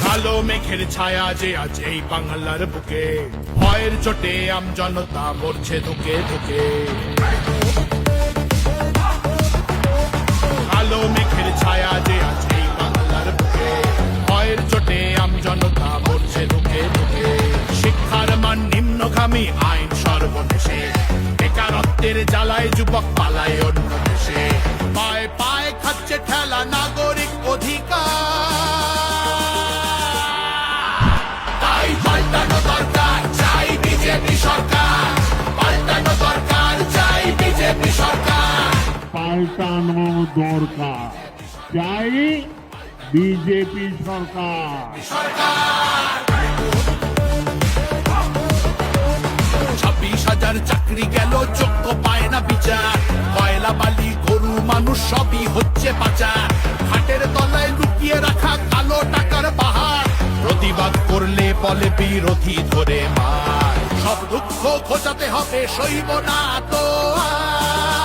কালো মেঘের ছায়া যে আজ এই বাংলার বুকে, ভয়ের চোটে আমজনতা মরছে ধুকে ধুকে। কালো মেঘের ছায়া যে আজ এই বাংলার বুকে, ভয়ের চোটে আমজনতা মরছে ধুকে ধুকে। শিক্ষার মান নিম্নগামী, আইন সর্বনেশে, বেকারত্বের জ্বালায় যুবক পালায় অন্য দেশে। পায়ে পায়ে খাচ্ছে ঠেলা নাগরিক অধিকার। তাই পাল্টানো দরকার, চাই বিজেপি সরকার। পাল্টানো দরকার, চাই বিজেপি সরকার। পাল্টানো দরকার, চাই বিজেপি সরকার। 26,000 চাকরি গেল, যোগ্য পায় না বিচার। কয়লা বালি গরু মানুষ সবই হচ্ছে পাচার। হাটের তলায় লুকিয়ে রাখা কালো টাকার পাহাড়। প্রতিবাদ করলে বলে বিরোধী ধরে মার। সব দুঃখ খোঁজাতে হবে, সইব না তো আর।